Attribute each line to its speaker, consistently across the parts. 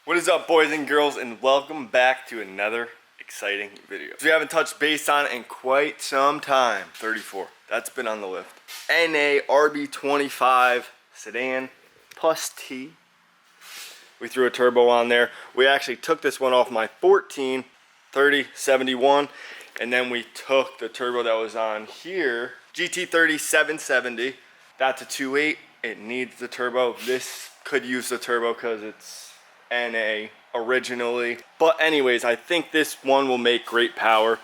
Speaker 1: What is up, boys and girls, and welcome back to another exciting video. We haven't touched base on in quite some time. 34, that's been on the lift. NA RB25 sedan plus T. We threw a turbo on there. We actually took this one off my 14 3071, and then we took the turbo that was on here, GT30 770. That's a 2.8. It needs the turbo. This could use the turbo because it's NA originally. But anyways, I think this one will make great power.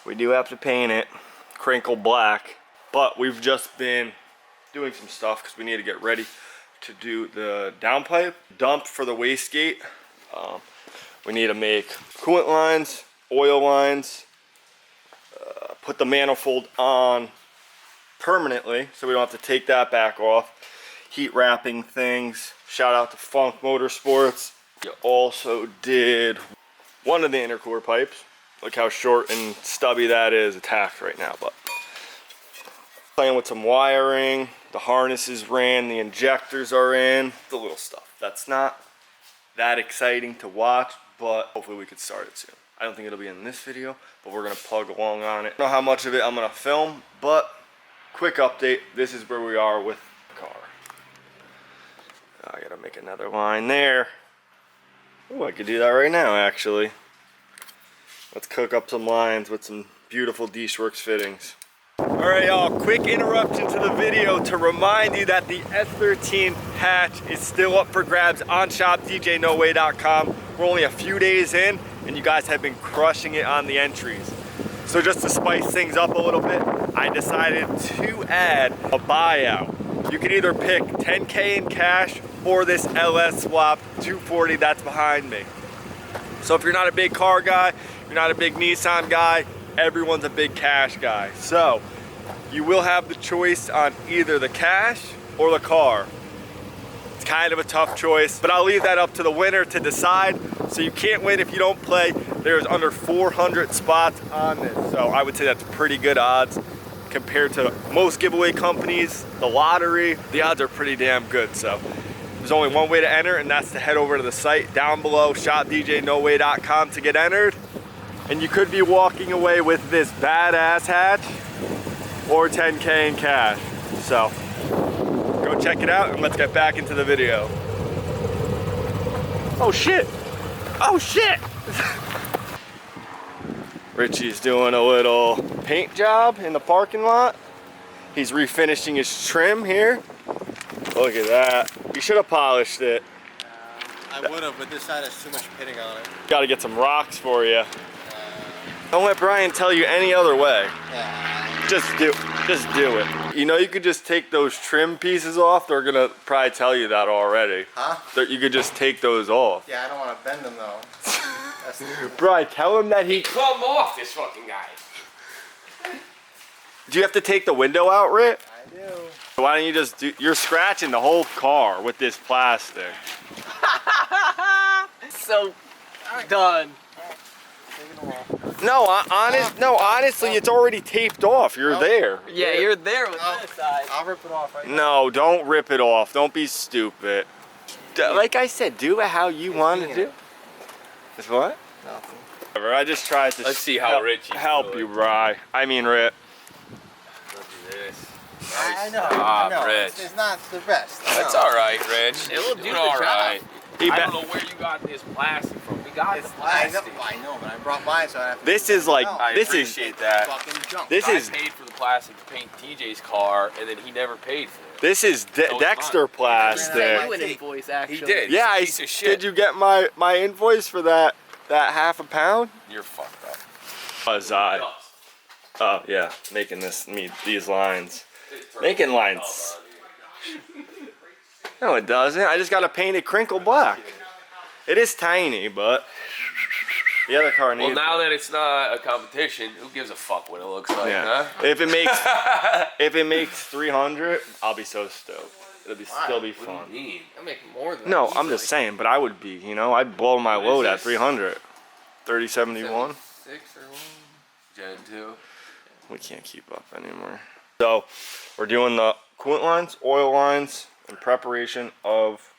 Speaker 1: We do have to paint it crinkle black, but we've just been doing some stuff because we need to get ready to do the downpipe dump for the wastegate. We need to make coolant lines, oil lines, put the manifold on permanently so we don't have to take that back off. Heat wrapping things. Shout out to Funk Motorsports. You also did one of the intercooler pipes. Look how short and stubby that is. Attacked right now, but playing with some wiring. The harnesses ran, the injectors are in, the little stuff. That's not that exciting to watch, but hopefully we could start it soon. I don't think it'll be in this video, but we're gonna plug along on it. I don't know how much of it I'm gonna film, but quick update. This is where we are with the car. I gotta make another line there. Oh, I could do that right now, actually. Let's cook up some lines with some beautiful D-Works fittings. Alright, y'all, quick interruption to the video to remind you that the S13 hatch is still up for grabs on shopdjnoway.com. We're only a few days in, and you guys have been crushing it on the entries. So just to spice things up a little bit, I decided to add a buyout. You can either pick 10K in cash or this LS swap 240 that's behind me. So if you're not a big car guy, you're not a big Nissan guy, everyone's a big cash guy. So you will have the choice on either the cash or the car. It's kind of a tough choice, but I'll leave that up to the winner to decide. So you can't win if you don't play. There's under 400 spots on this. So I would say that's pretty good odds compared to most giveaway companies. The lottery, the odds are pretty damn good. So there's only one way to enter, and that's to head over to the site down below, shopdjnoway.com, to get entered. And you could be walking away with this badass hatch or 10K in cash. So go check it out and let's get back into the video. Oh shit! Oh shit! Richie's doing a little paint job in the parking lot. He's refinishing his trim here. Look at that. You should have polished it.
Speaker 2: I would have, but this side has too much pitting on it.
Speaker 1: Gotta get some rocks for you. Don't let Brian tell you any other way. Just do it. You know, you could just take those trim pieces off. They're gonna probably tell you that already. Huh? That you could just take those off.
Speaker 2: Yeah, I don't want to bend them though. That's
Speaker 1: Brian, tell him that he
Speaker 3: come off this fucking guy.
Speaker 1: Do you have to take the window out, Rick?
Speaker 2: I do.
Speaker 1: Why don't you just do? You're scratching the whole car with this plastic.
Speaker 3: So done.
Speaker 1: No, honestly, it's already taped off. You're there.
Speaker 3: Yeah, you're there with this side.
Speaker 2: I'll rip it off right now.
Speaker 1: No, don't rip it off. Don't be stupid. Like I said, do it how you want to do. Is what?
Speaker 2: Nothing.
Speaker 1: I just tried to.
Speaker 3: Let's see how Richie
Speaker 1: help you, Bri. I mean, Rick.
Speaker 3: Look at this.
Speaker 2: I know.
Speaker 3: Ah,
Speaker 2: I know.
Speaker 3: Rich.
Speaker 2: It's not the best.
Speaker 3: That's all right, Rich. It will do all right.
Speaker 1: I
Speaker 3: don't know where you got this plastic from. We got the plastic.
Speaker 2: I know, but I brought mine, so I have to.
Speaker 1: This is like
Speaker 3: I
Speaker 1: this
Speaker 3: appreciate that.
Speaker 2: Fucking junk.
Speaker 1: This
Speaker 3: I
Speaker 1: is
Speaker 3: paid for the plastic to paint TJ's car, and then he never paid for it.
Speaker 1: this is Dexter plastic.
Speaker 2: You
Speaker 3: an invoice, actually. He did.
Speaker 1: Yeah,
Speaker 3: Piece of shit.
Speaker 1: did you get my invoice for that half a pound?
Speaker 3: You're fucked up.
Speaker 1: Was I? Oh yeah, making these lines. Making lines. No, it doesn't. I just gotta paint it crinkle black. It is tiny, but the other car needs.
Speaker 3: Well, now that it's not a competition, who gives a fuck what it looks like, huh?
Speaker 1: If it makes 300, I'll be so stoked. It'll still be fun.
Speaker 3: What do you mean? I'm making more than
Speaker 1: No,
Speaker 3: that.
Speaker 1: I'm just saying, but I would be, I'd blow my load at 300. 3071.
Speaker 3: 6 or 1? Gen 2.
Speaker 1: We can't keep up anymore. So, we're doing the coolant lines, oil lines, in preparation of,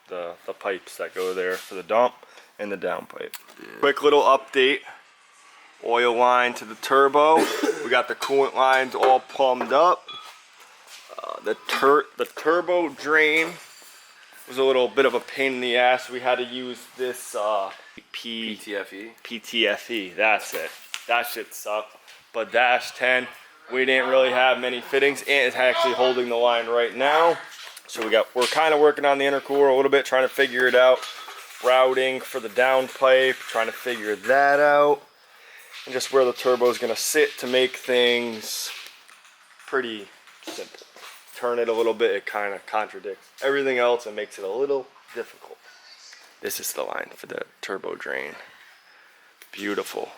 Speaker 1: the pipes that go there for the dump and the downpipe. Quick little update. Oil line to the turbo. We got the coolant lines all plumbed up. The turbo drain was a little bit of a pain in the ass. We had to use this PTFE. That's it. That shit sucked. But dash 10, we didn't really have many fittings, and it's actually holding the line right now. So we're kind of working on the intercooler a little bit, trying to figure it out. Routing for the downpipe, trying to figure that out, and just where the turbo is going to sit to make things pretty simple. Turn it a little bit, it kind of contradicts everything else and makes it a little difficult. This is the line for the turbo drain. Beautiful.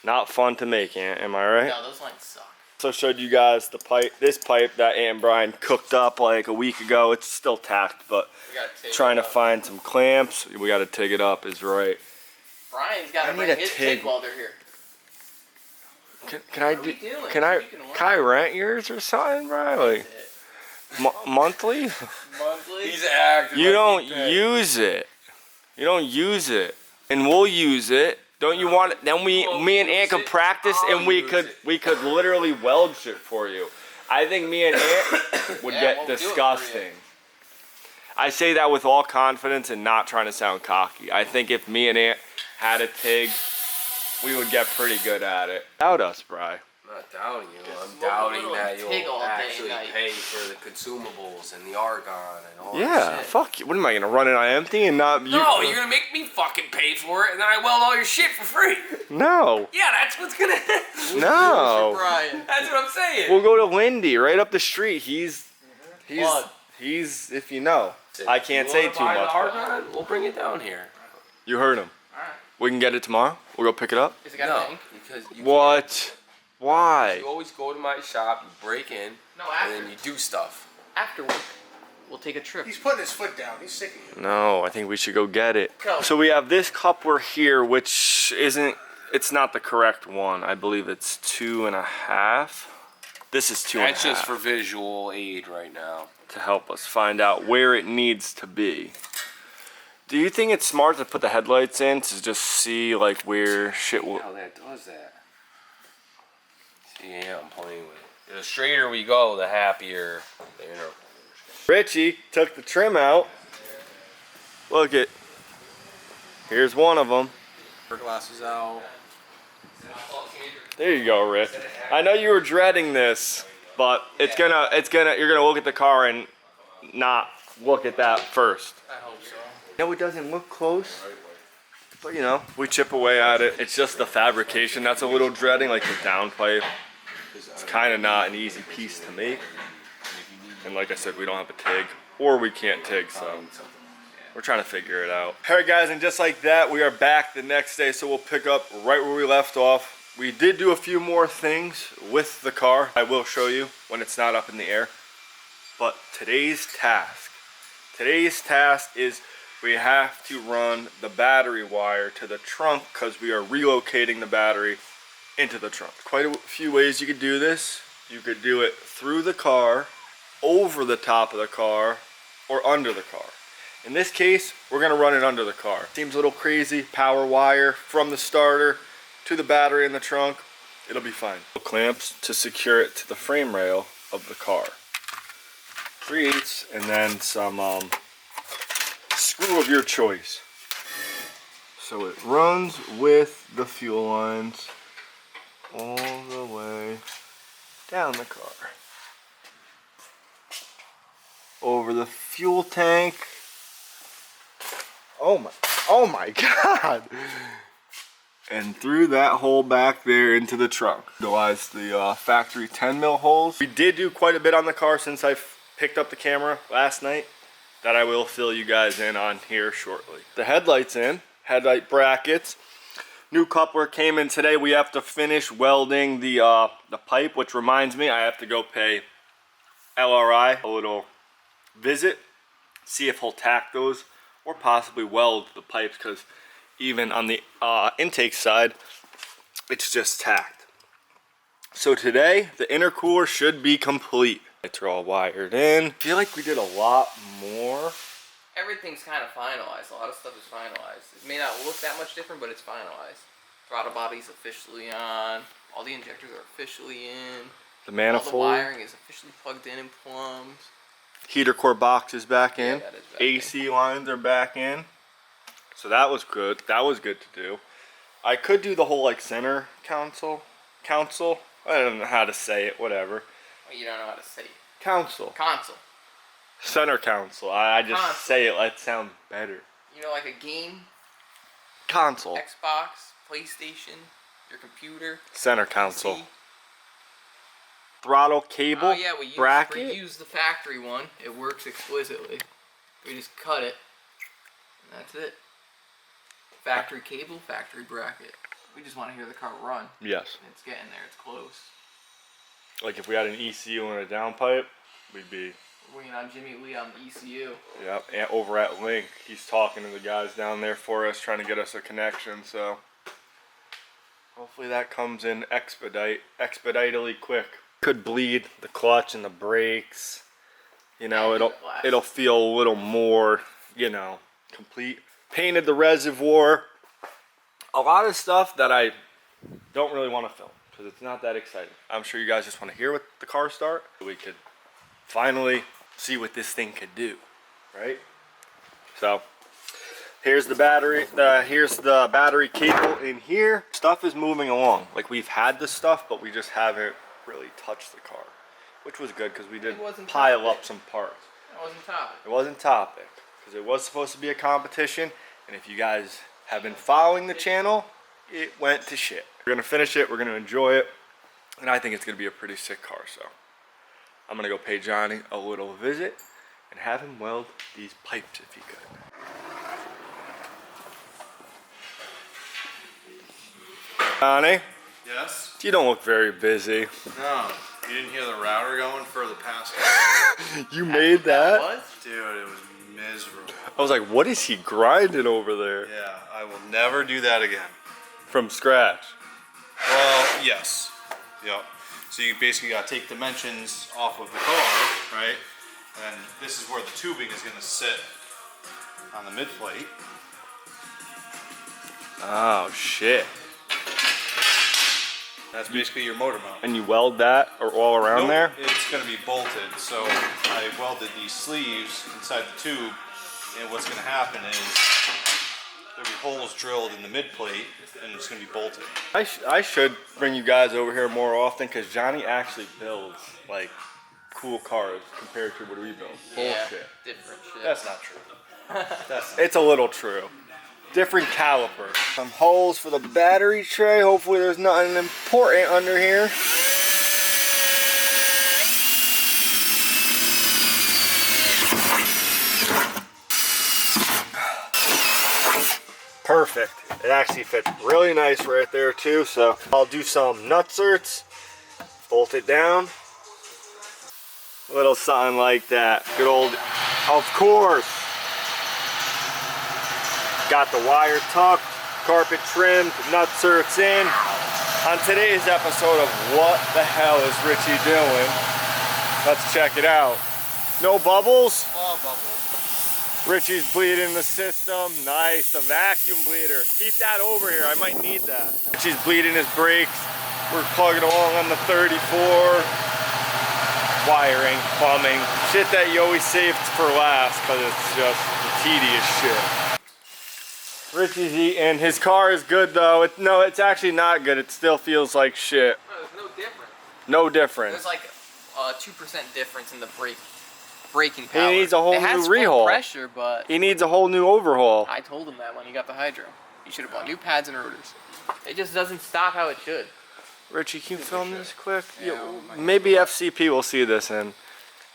Speaker 1: Not fun to make, am I right?
Speaker 4: No, those lines suck.
Speaker 1: So I showed you guys the pipe, this pipe that Aunt Brian cooked up like a week ago. It's still tacked, but trying to find some clamps. We got to TIG it up is right.
Speaker 4: Brian's got to bring his TIG welder here.
Speaker 1: Can I rent yours or something, Brian? Like, monthly?
Speaker 4: Monthly?
Speaker 3: He's acting.
Speaker 1: You don't use it. You don't use it, and we'll use it. Don't you want it? Then me and Aunt could practice, and we could literally weld shit for you. I think me and Aunt would get disgusting. I say that with all confidence and not trying to sound cocky. I think if me and Aunt had a TIG, we would get pretty good at it. Doubt us, Bri.
Speaker 3: I'm not doubting you. I'm doubting that
Speaker 4: TIG
Speaker 3: you'll
Speaker 4: all day
Speaker 3: actually
Speaker 4: and night.
Speaker 3: pay for the consumables and the argon and all that
Speaker 1: Yeah,
Speaker 3: shit.
Speaker 1: fuck you. What am I gonna run it on empty and not?
Speaker 3: No, you're gonna make me fucking pay for it, and then I weld all your shit for free.
Speaker 1: No.
Speaker 3: Yeah, that's what's gonna happen.
Speaker 1: No.
Speaker 4: Brian.
Speaker 3: That's what I'm saying.
Speaker 1: We'll go to Lindy right up the street. He's if you know. I can't say too much.
Speaker 3: The argon, we'll bring it down here.
Speaker 1: You heard him.
Speaker 4: Alright.
Speaker 1: We can get it tomorrow. We'll go pick it up.
Speaker 4: Is it got
Speaker 3: No,
Speaker 4: a tank?
Speaker 3: because you
Speaker 1: What? Why?
Speaker 3: You always go to my shop, you break in,
Speaker 4: No,
Speaker 3: and then you do stuff.
Speaker 4: After work, we'll take a trip.
Speaker 2: He's putting his foot down. He's sick of you.
Speaker 1: No, I think we should go get it.
Speaker 4: Go.
Speaker 1: So we have this coupler here, which it's not the correct one. I believe it's 2.5. This is 2.5.
Speaker 3: That's just for visual aid right now.
Speaker 1: To help us find out where it needs to be. Do you think it's smart to put the headlights in to just see like where shit will?
Speaker 3: How that does that? See, yeah, I'm playing with it. The straighter we go, the happier the inner.
Speaker 1: Richie took the trim out. Look it. Here's one of them.
Speaker 2: Her glasses out.
Speaker 1: There you go, Rich. I know you were dreading this, but you're gonna look at the car and not look at that first.
Speaker 4: I hope so.
Speaker 1: No, it doesn't look close, but you know, we chip away at it. It's just the fabrication that's a little dreading, like the downpipe. It's kind of not an easy piece to make. And like I said, we don't have a TIG, or we can't TIG, so we're trying to figure it out. All right, guys, and just like that, we are back the next day, so we'll pick up right where we left off. We did do a few more things with the car. I will show you when it's not up in the air. But today's task is we have to run the battery wire to the trunk because we are relocating the battery into the trunk. Quite a few ways you could do this. You could do it through the car, over the top of the car, or under the car. In this case, we're gonna run it under the car. Seems a little crazy. Power wire from the starter to the battery in the trunk. It'll be fine. Clamps to secure it to the frame rail of the car. 3/8 and then some screw of your choice. So it runs with the fuel lines all the way down the car. Over the fuel tank. Oh my God. And through that hole back there into the trunk. Utilize the factory 10 mil holes. We did do quite a bit on the car since I picked up the camera last night that I will fill you guys in on here shortly. The headlights in, headlight brackets. New coupler came in today. We have to finish welding the pipe, which reminds me I have to go pay LRI a little visit, see if he'll tack those or possibly weld the pipes, because even on the intake side, it's just tacked. So today, the intercooler should be complete. Lights are all wired in. I feel like we did a lot more
Speaker 4: everything's kind of finalized. A lot of stuff is finalized. It may not look that much different, but it's finalized. Throttle body's officially on. All the injectors are officially in.
Speaker 1: The manifold.
Speaker 4: All the wiring is officially plugged in and plumbed.
Speaker 1: Heater core box is back in.
Speaker 4: Yeah, that is back
Speaker 1: AC lines are back in. So that was good. That was good to do. I could do the whole like center console. I don't know how to say it. Whatever.
Speaker 4: Well, you don't know how to say it.
Speaker 1: Console.
Speaker 4: Console.
Speaker 1: Center console. I just
Speaker 4: Console.
Speaker 1: say it. That sounds better.
Speaker 4: You know, like a game,
Speaker 1: Console.
Speaker 4: Xbox, PlayStation, your computer.
Speaker 1: Center console.
Speaker 4: PC.
Speaker 1: Throttle cable.
Speaker 4: Oh yeah, we
Speaker 1: bracket.
Speaker 4: used the factory one. It works exquisitely. We just cut it, and that's it. Factory cable, factory bracket. We just want to hear the car run.
Speaker 1: Yes.
Speaker 4: It's getting there. It's close.
Speaker 1: Like if we had an ECU and a downpipe, we'd be.
Speaker 4: We're waiting on Jimmy Lee on the ECU.
Speaker 1: Yep. And over at Link, he's talking to the guys down there for us, trying to get us a connection. So hopefully that comes in expeditedly quick. Could bleed the clutch and the brakes. You know,
Speaker 4: And
Speaker 1: it'll feel a little more, you know, complete. Painted the reservoir. A lot of stuff that I don't really want to film because it's not that exciting. I'm sure you guys just want to hear what the car start. We could finally see what this thing could do, right? So here's the battery. Here's the battery cable in here. Stuff is moving along. Like we've had this stuff, but we just haven't really touched the car, which was good because we did pile up some parts.
Speaker 4: That wasn't topic.
Speaker 1: It wasn't topic because it was supposed to be a competition, and if you guys have been following the channel, it went to shit. We're gonna finish it, we're gonna enjoy it, and I think it's gonna be a pretty sick car. So I'm gonna go pay Johnny a little visit and have him weld these pipes if he could. Johnny,
Speaker 2: Yes?
Speaker 1: you don't look very busy.
Speaker 2: No. You didn't hear the router going for the past.
Speaker 1: You made that?
Speaker 4: Was?
Speaker 2: Dude, it was miserable.
Speaker 1: I was like, what is he grinding over there?
Speaker 2: Yeah, I will never do that again.
Speaker 1: From scratch.
Speaker 2: Well, yes. Yep. So you basically got to take dimensions off of the car, right? And this is where the tubing is going to sit on the mid plate.
Speaker 1: Oh shit.
Speaker 2: That's basically your motor mount.
Speaker 1: And you weld that or all around
Speaker 2: Nope,
Speaker 1: there?
Speaker 2: it's going to be bolted. So I welded these sleeves inside the tube, and what's going to happen is there'll be holes drilled in the mid plate, and it's going to be bolted.
Speaker 1: I should bring you guys over here more often because Johnny actually builds like cool cars compared to what we build.
Speaker 4: Yeah,
Speaker 1: Bullshit.
Speaker 4: different shit.
Speaker 2: That's not true. That's
Speaker 1: It's a little true. Different caliper. Some holes for the battery tray. Hopefully there's nothing important under here. Perfect. It actually fits really nice right there too. So I'll do some nutserts, bolt it down. Little something like that. Good old, of course. Got the wire tucked, carpet trimmed, nutserts in. On today's episode of What the Hell is Richie Doing? Let's check it out. No bubbles?
Speaker 2: all bubbles.
Speaker 1: Richie's bleeding the system. Nice, the vacuum bleeder. Keep that over here, I might need that. Richie's bleeding his brakes. We're plugging along on the 34. Wiring, plumbing, shit that you always save for last because it's just the tedious shit. Richie's eating. His car is good though. No, it's actually not good. It still feels like shit.
Speaker 4: No, there's no difference.
Speaker 1: No difference.
Speaker 4: There's like a 2% difference in the braking power.
Speaker 1: He needs a whole
Speaker 4: it has
Speaker 1: new rehaul.
Speaker 4: full pressure, but
Speaker 1: He needs a whole new overhaul.
Speaker 4: I told him that when he got the Hydro. You should have bought new pads and rotors. It just doesn't stop how it should.
Speaker 1: Richie, can you film this quick?
Speaker 4: Yeah, oh my
Speaker 1: Maybe FCP will see this in.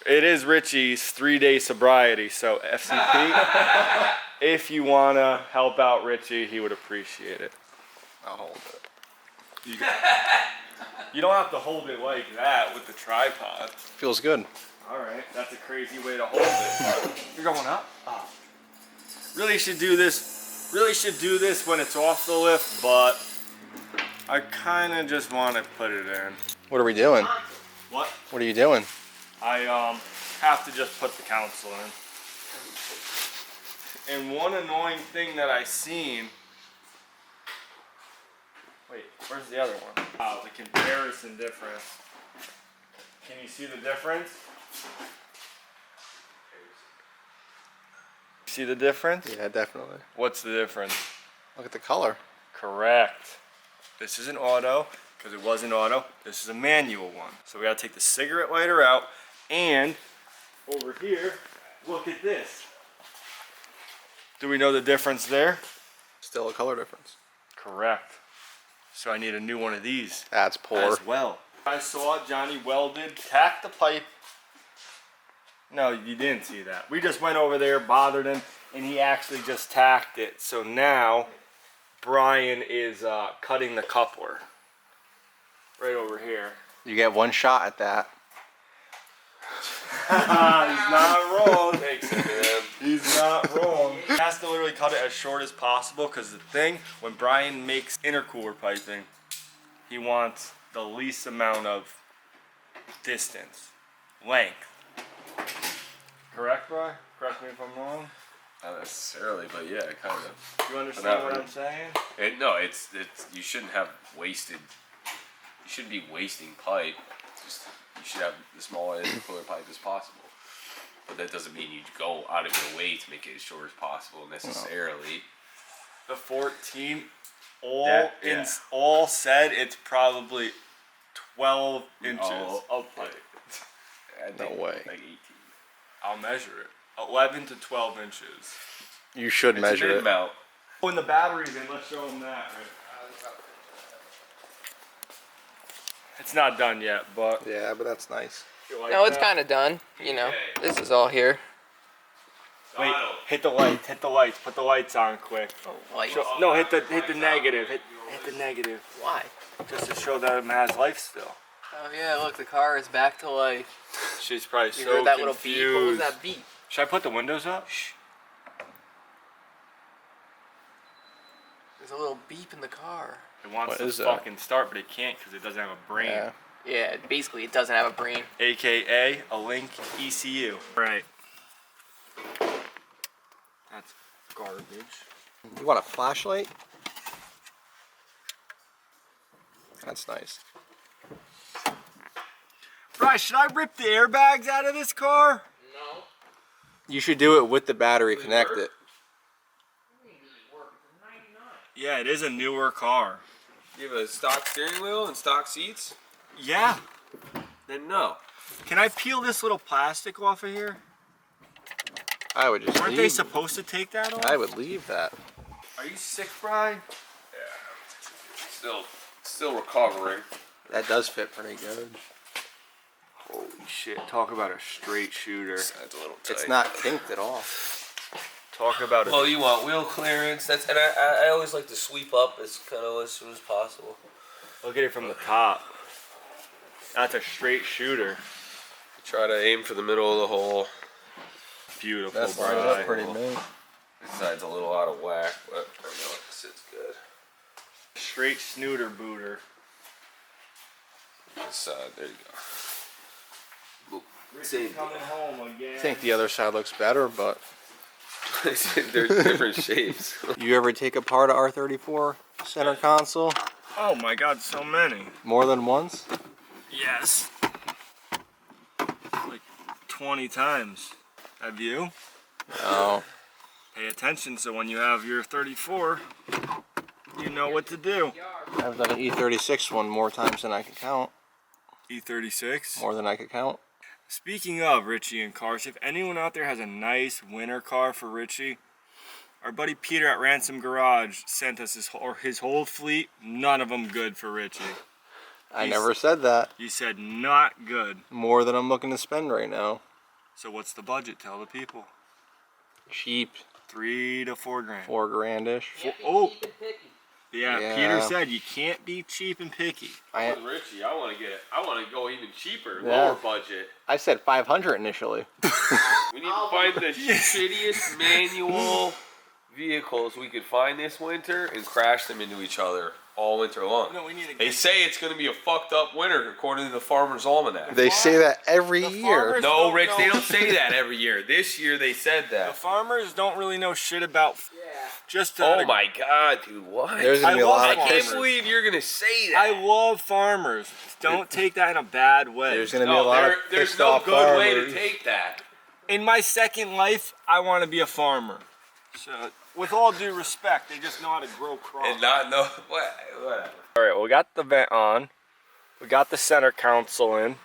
Speaker 1: It is Richie's 3-day sobriety, so FCP, if you want to help out Richie, he would appreciate it. I'll hold it. You don't have to hold it like that with the tripod.
Speaker 2: Feels good.
Speaker 1: Alright, that's a crazy way to hold it. You're going up? Oh. Really should do this when it's off the lift, but I kind of just want to put it in.
Speaker 2: What are we doing?
Speaker 1: What?
Speaker 2: What are you doing?
Speaker 1: I have to just put the console in. And one annoying thing that I seen. Wait, where's the other one? Wow, the comparison difference. Can you see the difference? See the difference?
Speaker 5: Yeah, definitely.
Speaker 1: What's the difference?
Speaker 5: Look at the color.
Speaker 1: Correct. This is an auto, because it was an auto. This is a manual one. So we gotta take the cigarette lighter out, and over here, look at this. Do we know the difference there?
Speaker 5: Still a color difference.
Speaker 1: Correct. So I need a new one of these
Speaker 5: That's poor.
Speaker 1: as well. I saw Johnny welded, tacked the pipe. No, you didn't see that. We just went over there, bothered him, and he actually just tacked it. So now Brian is cutting the coupler right over here.
Speaker 5: You get one shot at that.
Speaker 1: He's not wrong.
Speaker 3: Thanks, man.
Speaker 1: He's not wrong. He has to literally cut it as short as possible because the thing, when Brian makes intercooler piping, he wants the least amount of distance, length. Correct, Brian? Correct me if I'm wrong.
Speaker 3: Not necessarily, but yeah, kind of.
Speaker 1: You understand what I'm saying?
Speaker 3: No, it's you shouldn't have wasted. You shouldn't be wasting pipe. Just you should have the smallest intercooler pipe as possible. But that doesn't mean you go out of your way to make it as short as possible necessarily.
Speaker 1: The 14, all said, it's probably 12 inches of pipe.
Speaker 3: I think
Speaker 5: No way.
Speaker 3: Like 18.
Speaker 1: I'll measure it. 11 to 12 inches.
Speaker 5: You should measure it.
Speaker 3: About.
Speaker 1: When the battery's in, let's show them that. It's not done yet, but
Speaker 5: Yeah, but that's nice.
Speaker 1: you like
Speaker 4: No, it's
Speaker 1: that?
Speaker 4: kind of done. You know, this is all here.
Speaker 1: Wait, hit the lights. Hit the lights. Put the lights on quick.
Speaker 4: Lights.
Speaker 1: No, hit the negative. Hit the negative.
Speaker 4: Why?
Speaker 1: Just to show that it has life still.
Speaker 4: Oh yeah, look, the car is back to life.
Speaker 1: She's probably
Speaker 4: You
Speaker 1: so
Speaker 4: heard that
Speaker 1: confused.
Speaker 4: little beep? What was that beep?
Speaker 1: Should I put the windows up? Shh.
Speaker 4: There's a little beep in the car.
Speaker 1: It wants
Speaker 5: What
Speaker 1: to
Speaker 5: is that?
Speaker 1: fucking start, but it can't because it doesn't have a brain.
Speaker 5: Yeah.
Speaker 4: Yeah, basically it doesn't have a brain.
Speaker 1: AKA a Link ECU. Right. That's garbage.
Speaker 5: You want a flashlight? That's nice.
Speaker 1: Bryce, should I rip the airbags out of this car?
Speaker 4: No.
Speaker 5: You should do it with the battery connected.
Speaker 1: Yeah, it is a newer car.
Speaker 3: You have a stock steering wheel and stock seats?
Speaker 1: Yeah.
Speaker 3: Then no.
Speaker 1: Can I peel this little plastic off of here?
Speaker 5: I would just
Speaker 1: Weren't they
Speaker 5: leave.
Speaker 1: supposed to take that off?
Speaker 5: I would leave that.
Speaker 1: Are you sick, Brian?
Speaker 3: Still recovering.
Speaker 5: That does fit pretty good.
Speaker 1: Holy shit, talk about a straight shooter.
Speaker 3: It's a little tight.
Speaker 5: It's not kinked at all.
Speaker 1: Talk about it.
Speaker 3: Well, you want wheel clearance. And I always like to sweep up as kind of as soon as possible.
Speaker 1: Look at it from the top. That's a straight shooter.
Speaker 3: Try to aim for the middle of the hole.
Speaker 1: Beautiful,
Speaker 5: That's
Speaker 1: Brian.
Speaker 5: lined up pretty neat.
Speaker 3: This side's a little out of whack, but I know it sits good.
Speaker 1: Straight snooter booter.
Speaker 3: This side, there you go.
Speaker 1: Richie's coming home again.
Speaker 5: I think the other side looks better, but
Speaker 3: They're different shapes.
Speaker 5: you ever take apart a R34 center console
Speaker 1: Oh my god, so many.
Speaker 5: more than once?
Speaker 1: Yes. Like 20 times. Have you?
Speaker 5: No.
Speaker 1: Pay attention so when you have your 34, you know what to do.
Speaker 5: I've done an E36 one more times than I could count.
Speaker 1: E36.
Speaker 5: More than I could count.
Speaker 1: Speaking of Richie and cars, if anyone out there has a nice winter car for Richie, our buddy Peter at Ransom Garage sent us his whole fleet. None of them good for Richie.
Speaker 5: I never said that.
Speaker 1: You said not good.
Speaker 5: More than I'm looking to spend right now.
Speaker 1: So what's the budget? Tell the people.
Speaker 5: Cheap.
Speaker 1: 3 to 4 grand.
Speaker 5: $4 grand-ish.
Speaker 1: Oh, yeah,
Speaker 5: Yeah.
Speaker 1: Peter said you can't be cheap and picky.
Speaker 3: With Richie, I want to go even cheaper,
Speaker 5: Yeah.
Speaker 3: lower budget.
Speaker 5: I said 500 initially.
Speaker 3: We need to find the shittiest manual vehicles we could find this winter and crash them into each other all winter long.
Speaker 1: No, we need to
Speaker 3: They say it's going to be a fucked up winter according to the Farmer's Almanac.
Speaker 5: They say that every
Speaker 1: The
Speaker 5: year.
Speaker 1: farmers
Speaker 3: No,
Speaker 1: don't
Speaker 3: Rich,
Speaker 1: know.
Speaker 3: they don't say that every year. This year they said
Speaker 1: The
Speaker 3: that.
Speaker 1: farmers don't really know shit about.
Speaker 4: Yeah.
Speaker 1: Just.
Speaker 3: Oh my god, dude, what?
Speaker 5: There's gonna
Speaker 1: I
Speaker 5: be a
Speaker 1: love
Speaker 5: lot
Speaker 3: I
Speaker 5: of
Speaker 3: can't
Speaker 5: cases.
Speaker 3: believe you're going to say that.
Speaker 1: I love farmers. Don't take that in a bad way.
Speaker 5: There's gonna be a
Speaker 3: No,
Speaker 5: lot of
Speaker 3: there's
Speaker 5: pissed
Speaker 3: no
Speaker 5: off
Speaker 3: good way
Speaker 5: farmers.
Speaker 3: to take that.
Speaker 1: In my second life, I want to be a farmer. So, with all due respect, they just know how to grow crops.
Speaker 3: And not know whatever.
Speaker 1: All right, well, we got the vent on. We got the center console in.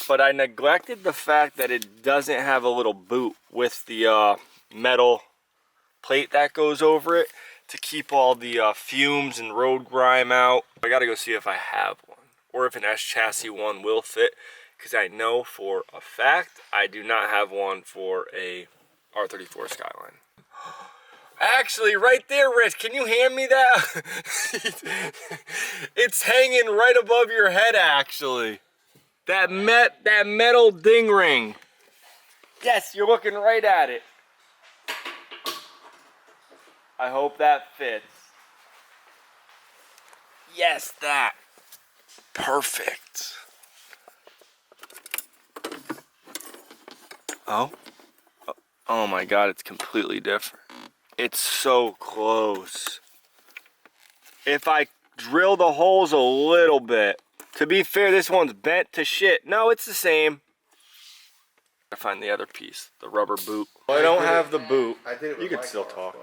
Speaker 1: But I neglected the fact that it doesn't have a little boot with the metal plate that goes over it to keep all the fumes and road grime out. I gotta go see if I have one or if an S chassis one will fit, because I know for a fact I do not have one for a R34 Skyline. Actually, right there, Rich, can you hand me that? It's hanging right above your head, actually. That metal ding ring. Yes, you're looking right at it. I hope that fits. Yes, that. Perfect. Oh? Oh my god, it's completely different. It's so close. If I drill the holes a little bit, to be fair, this one's bent to shit. No, it's the same. I find the other piece, the rubber boot. I don't have the boot. You can still talk.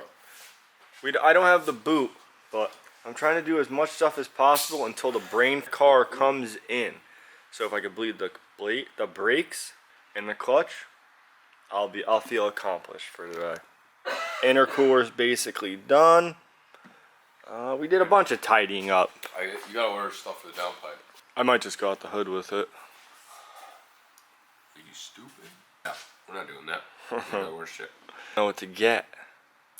Speaker 1: I don't have the boot, but I'm trying to do as much stuff as possible until the brain car comes in. So if I could bleed the brakes and the clutch, I'll feel accomplished for today. Intercooler's basically done. We did a bunch of tidying up.
Speaker 3: You gotta order stuff for the downpipe.
Speaker 1: I might just go out the hood with it.
Speaker 3: Are you stupid? No, we're not doing that. We gotta order shit.
Speaker 1: Know what to get.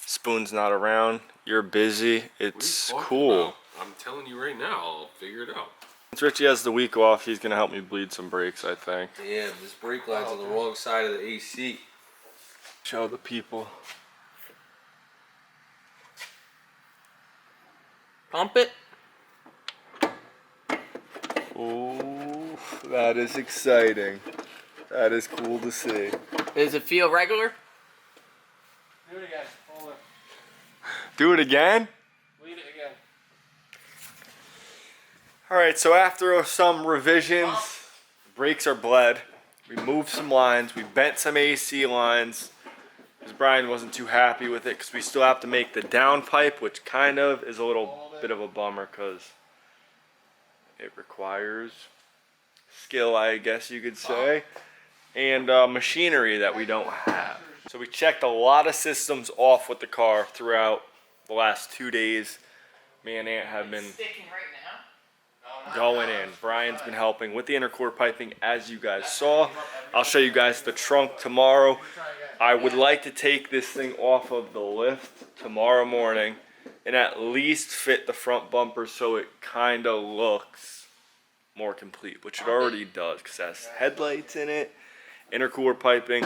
Speaker 1: Spoon's not around. You're busy. It's cool.
Speaker 3: I'm telling you right now, I'll figure it out.
Speaker 1: Since Richie has the week off, he's gonna help me bleed some brakes, I think.
Speaker 3: Damn, this brake line's on the wrong side of the AC.
Speaker 1: Show the people.
Speaker 4: Pump it.
Speaker 1: Oh, that is exciting. That is cool to see.
Speaker 4: Does it feel regular?
Speaker 5: Do it again. Hold it.
Speaker 1: Do it again?
Speaker 5: Lead it again.
Speaker 1: Alright, so after some revisions, brakes are bled. We moved some lines. We bent some AC lines. Because Brian wasn't too happy with it, because we still have to make the downpipe, which kind of is a little bit of a bummer because it requires skill, I guess you could say, and machinery that we don't have. So we checked a lot of systems off with the car throughout the last 2 days. Me and Aunt have been
Speaker 4: Sticking right now.
Speaker 1: going in. Brian's been helping with the intercooler piping, as you guys saw. I'll show you guys the trunk tomorrow. I would like to take this thing off of the lift tomorrow morning and at least fit the front bumper so it kind of looks more complete, which it already does because it has headlights in it, intercooler piping,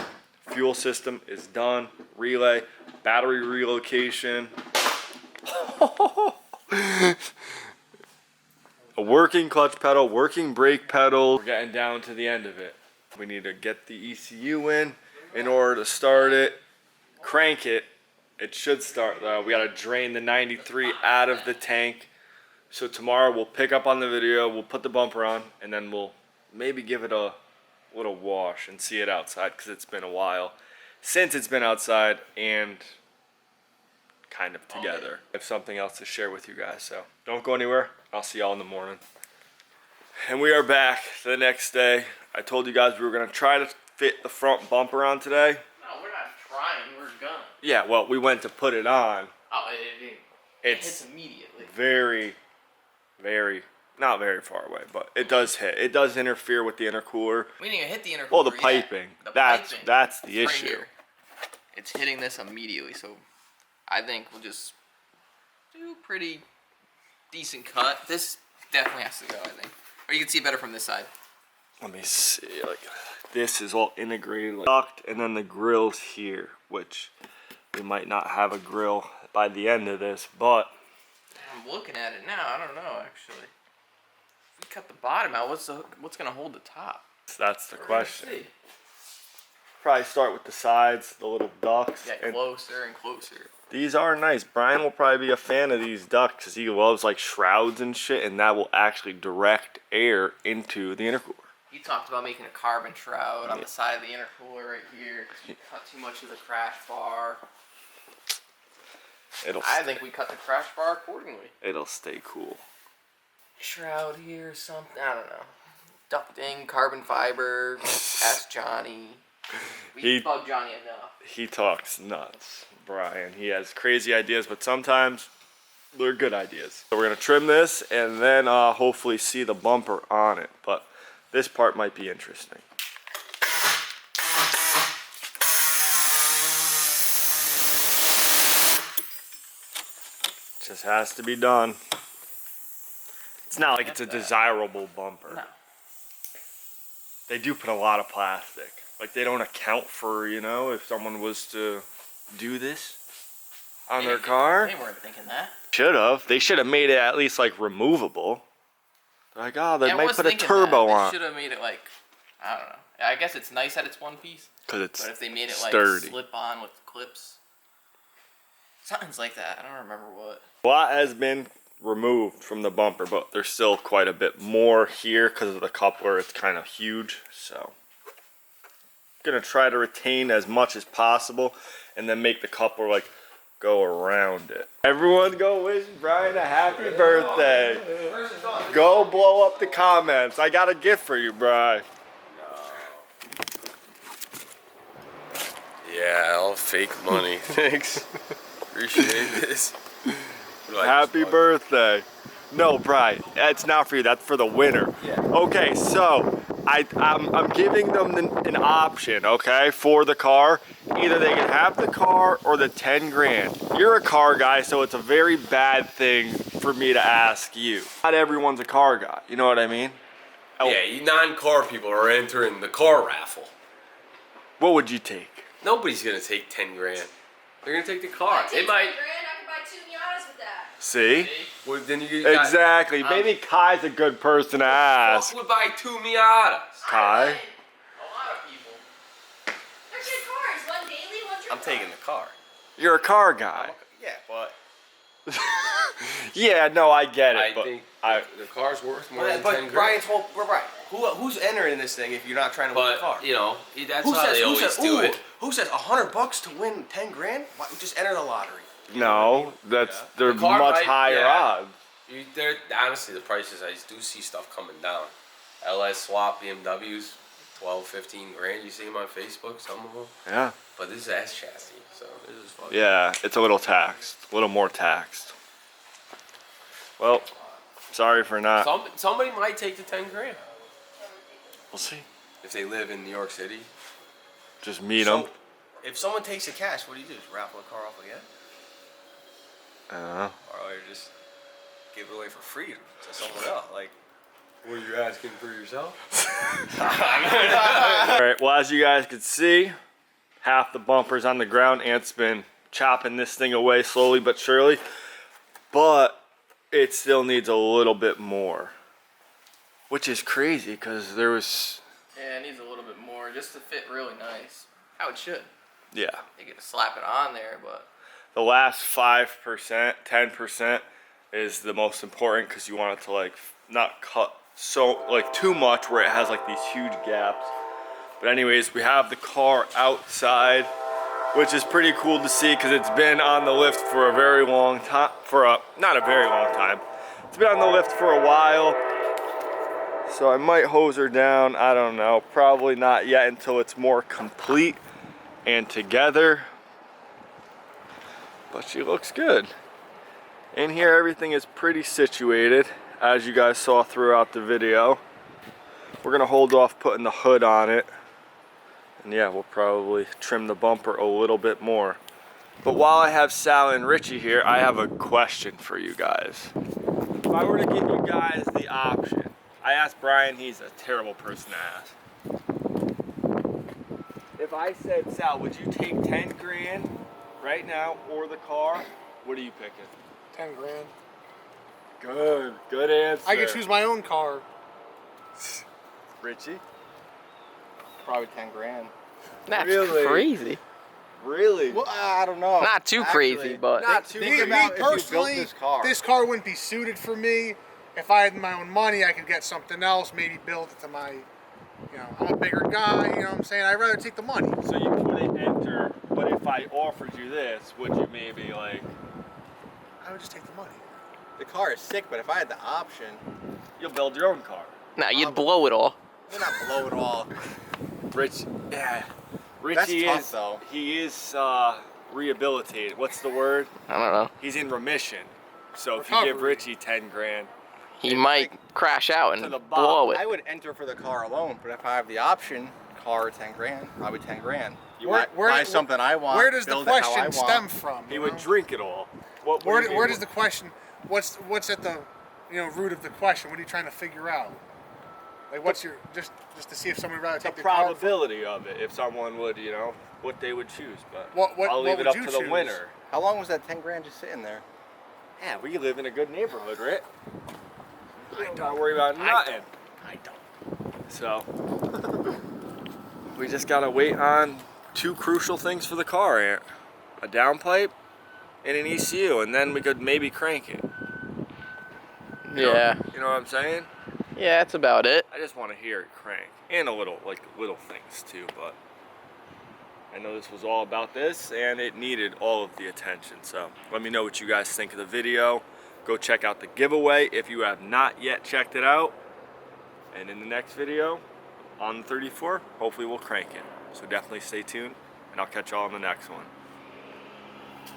Speaker 1: fuel system is done, relay, battery relocation, a working clutch pedal, working brake pedal. We're getting down to the end of it. We need to get the ECU in order to start it, crank it. It should start though. We gotta drain the 93 out of the tank. So tomorrow we'll pick up on the video, we'll put the bumper on, and then we'll maybe give it a little wash and see it outside because it's been a while since it's been outside and kind of together. I have something else to share with you guys, so don't go anywhere. I'll see y'all in the morning. And we are back the next day. I told you guys we were gonna try to fit the front bumper on today.
Speaker 4: No, we're not trying. We're gonna.
Speaker 1: Yeah, well, we went to put it on.
Speaker 4: Oh, it
Speaker 1: It's
Speaker 4: hits immediately.
Speaker 1: very, not very far away, but it does hit. It does interfere with the intercooler.
Speaker 4: We didn't even hit the intercooler.
Speaker 1: Well, the
Speaker 4: yet.
Speaker 1: piping.
Speaker 4: The
Speaker 1: That's
Speaker 4: piping.
Speaker 1: the
Speaker 4: It's right
Speaker 1: issue.
Speaker 4: here. It's hitting this immediately, so I think we'll just do a pretty decent cut. This definitely has to go, I think. Or you can see it better from this side.
Speaker 1: Let me see. Like this is all integrated, like, duct, and then the grill's here, which we might not have a grill by the end of this, but
Speaker 4: I'm looking at it now. I don't know actually. If we cut the bottom out, what's gonna hold the top?
Speaker 1: that's the question.
Speaker 4: Let's see.
Speaker 1: Probably start with the sides, the little ducts.
Speaker 4: Get
Speaker 1: and
Speaker 4: closer and closer.
Speaker 1: these are nice. Brian will probably be a fan of these ducts because he loves like shrouds and shit, and that will actually direct air into the intercooler.
Speaker 4: He talked about making a carbon shroud on the side of the intercooler right here because we cut too much of the crash bar. I think we cut the crash bar accordingly.
Speaker 1: It'll stay cool.
Speaker 4: Shroud here, something, I don't know. Ducting, carbon fiber, ask Johnny. We bug Johnny enough.
Speaker 1: He talks nuts, Brian. He has crazy ideas, but sometimes they're good ideas. So we're gonna trim this and then hopefully see the bumper on it. But this part might be interesting. Just has to be done. It's not like it's a desirable bumper.
Speaker 4: No.
Speaker 1: They do put a lot of plastic. Like they don't account for, you know, if someone was to do this on their car.
Speaker 4: They weren't thinking that.
Speaker 1: Should have. They should have made it at least like removable. They're like, oh, they
Speaker 4: Yeah, I
Speaker 1: might
Speaker 4: was
Speaker 1: put a
Speaker 4: thinking
Speaker 1: turbo
Speaker 4: that.
Speaker 1: on.
Speaker 4: They should have made it like, I don't know. I guess it's nice that it's one piece.
Speaker 1: Because it's
Speaker 4: But if they made it like
Speaker 1: sturdy.
Speaker 4: slip on with clips. Something's like that. I don't remember what.
Speaker 1: A lot has been removed from the bumper, but there's still quite a bit more here because of the coupler. It's kind of huge, so gonna try to retain as much as possible and then make the coupler like go around it. Everyone go wish Brian a happy birthday. Go blow up the comments. I got a gift for you, Brian.
Speaker 3: Yeah, all fake money. Thanks. Appreciate this.
Speaker 1: Happy birthday. No, Brian, that's not for you. That's for the winner.
Speaker 3: Yeah.
Speaker 1: Okay, so I'm giving them an option, okay, for the car. Either they can have the car or the 10 grand. You're a car guy, so it's a very bad thing for me to ask you. Not everyone's a car guy. You know what I mean?
Speaker 3: Yeah, you non-car people are entering the car raffle.
Speaker 1: What would you take?
Speaker 3: Nobody's gonna take 10 grand. They're gonna take the car. They might.
Speaker 6: $10,000, I could buy 2 Miatas with that.
Speaker 1: See?
Speaker 3: Well, then you got,
Speaker 1: Exactly. Maybe Kai's a good person to ask.
Speaker 3: Who would buy 2 Miatas?
Speaker 1: Kai?
Speaker 4: A lot of people.
Speaker 6: They're good cars. One daily, one trip.
Speaker 4: I'm taking the car.
Speaker 1: You're a car guy.
Speaker 4: Yeah, but.
Speaker 1: Yeah, no, I get it.
Speaker 3: I
Speaker 1: but
Speaker 3: think
Speaker 1: I,
Speaker 3: the car's worth more than 10
Speaker 4: But
Speaker 3: grand.
Speaker 4: Brian's whole. We're right. Who's entering this thing if you're not trying to win a car?
Speaker 3: But, you know, that's how they always do it.
Speaker 4: Who says $100 to win 10 grand? Why, just enter the lottery.
Speaker 1: no, that's they're
Speaker 3: The car
Speaker 1: much
Speaker 3: might-
Speaker 1: higher
Speaker 3: yeah.
Speaker 1: odds.
Speaker 3: They're, honestly, the prices, I do see stuff coming down. LS swap BMWs, 12, 15 grand. You see them on Facebook, some of them.
Speaker 1: Yeah.
Speaker 3: But this is S chassis, so this is fucking.
Speaker 1: Yeah, it's a little taxed. A little more taxed. Well, sorry for not.
Speaker 3: Somebody might take the 10 grand
Speaker 1: We'll see.
Speaker 3: if they live in New York City.
Speaker 1: Just meet them.
Speaker 4: If someone takes the cash, what do you do? Just raffle the car off again? Or just give it away for free to someone else? Like,
Speaker 3: What are you asking for yourself?
Speaker 1: Alright, well, as you guys can see, half the bumper's on the ground. Ant's been chopping this thing away slowly but surely. But it still needs a little bit more. Which is crazy, because there was...
Speaker 4: yeah, it needs a little bit more just to fit really nice. How it should.
Speaker 1: Yeah.
Speaker 4: They get to slap it on there, but.
Speaker 1: The last 5%, 10% is the most important, because you want it to like not cut so like too much where it has like these huge gaps. But anyways, we have the car outside, which is pretty cool to see because it's been on the lift for a very long time. Not a very long time. It's been on the lift for a while. So I might hose her down. I don't know. Probably not yet until it's more complete and together. But she looks good. In here, everything is pretty situated, as you guys saw throughout the video. We're gonna hold off putting the hood on it. And yeah, we'll probably trim the bumper a little bit more. But while I have Sal and Richie here, I have a question for you guys. If I were to give you guys the option, I asked Brian, he's a terrible person to ask. If I said, Sal, would you take 10 grand right now or the car, what are you picking?
Speaker 7: 10 grand.
Speaker 1: Good answer.
Speaker 7: I could choose my own car.
Speaker 1: Richie?
Speaker 5: Probably 10 grand.
Speaker 4: That's
Speaker 1: Really?
Speaker 4: crazy.
Speaker 1: Really?
Speaker 5: Well, I don't know.
Speaker 4: Not too crazy, but
Speaker 1: not too
Speaker 5: Think
Speaker 7: Me
Speaker 5: about if you
Speaker 7: personally,
Speaker 5: built this car.
Speaker 7: wouldn't be suited for me. If I had my own money, I could get something else, maybe build it to my, you know, I'm a bigger guy, you know what I'm saying? I'd rather take the money.
Speaker 1: So you couldn't enter, but if I offered you this, would you maybe like,
Speaker 7: I would just take the money.
Speaker 5: The car is sick, but if I had the option,
Speaker 1: you'll build your own car?
Speaker 4: nah, you'd blow it all.
Speaker 5: you're not blow it all.
Speaker 1: Rich, yeah. Richie
Speaker 5: tough,
Speaker 1: is,
Speaker 5: though.
Speaker 1: he is rehabilitated. What's the word?
Speaker 4: I don't know.
Speaker 1: He's in remission. So if you give
Speaker 7: Recovery.
Speaker 1: Richie 10 grand,
Speaker 4: He might crash out
Speaker 1: To
Speaker 4: and
Speaker 1: the
Speaker 4: blow
Speaker 1: bottom.
Speaker 4: it.
Speaker 5: I would enter for the car alone, but if I have the option, car 10 grand, probably 10 grand. You
Speaker 7: Where-
Speaker 5: might
Speaker 7: where-
Speaker 5: buy something I want.
Speaker 7: Where does the
Speaker 5: build it how I
Speaker 7: question
Speaker 5: want.
Speaker 7: stem from?
Speaker 1: he
Speaker 7: you
Speaker 1: would
Speaker 7: know?
Speaker 1: drink it all. What do you
Speaker 7: Where
Speaker 1: mean?
Speaker 7: does the question? What's at the, you know, root of the question? What are you trying to figure out? Like, what's your just to see if someone would rather
Speaker 1: the
Speaker 7: take the car?
Speaker 1: probability of it, if someone would, you know, what they would choose. But
Speaker 7: What
Speaker 1: I'll leave
Speaker 7: would
Speaker 1: it up
Speaker 7: you
Speaker 1: to the
Speaker 7: choose?
Speaker 1: winner.
Speaker 5: How long was that 10 grand just sitting there?
Speaker 1: Yeah, we live in a good neighborhood, right? I don't gotta worry about nothing.
Speaker 5: I don't.
Speaker 1: So we just gotta wait on two crucial things for the car, Ant. A downpipe and an ECU, and then we could maybe crank it.
Speaker 4: Yeah.
Speaker 1: You know what I'm saying?
Speaker 4: Yeah, that's about it.
Speaker 1: I just want to hear it crank. And a little, like, little things too, but I know this was all about this, and it needed all of the attention. So let me know what you guys think of the video. Go check out the giveaway if you have not yet checked it out. And in the next video on the 34, hopefully we'll crank it. So definitely stay tuned, and I'll catch y'all on the next one.